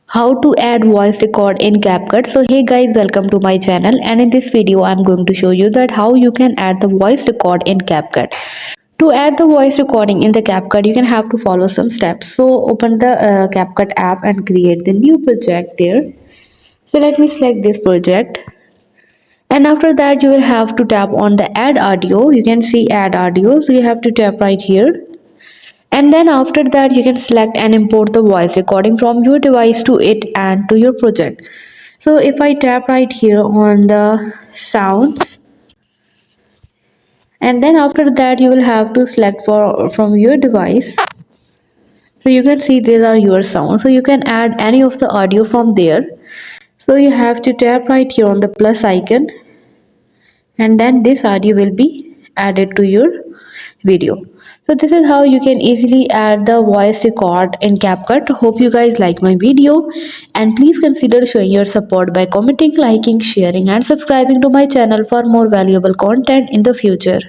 How to add voice record in CapCut. So hey guys, welcome to my channel, and in this video I'm going to show you that how you can add the voice record in CapCut. To add the voice recording in the CapCut, you can have to follow some steps. So open the CapCut app and create the new project there. So let me select this project, and after that you will have to tap on the add audio. You can see add audio, so you have to tap right here, and then after that you can select and import the voice recording from your device to it and to your project. So if I tap right here on the sounds, and then after that you will have to select for from your device. So you can see these are your sounds, so you can add any of the audio from there. So you have to tap right here on the plus icon, and then this audio will be added to your video. So this is how you can easily add the voice record in CapCut. Hope you guys like my video, and please consider showing your support by commenting, liking, sharing and subscribing to my channel for more valuable content in the future.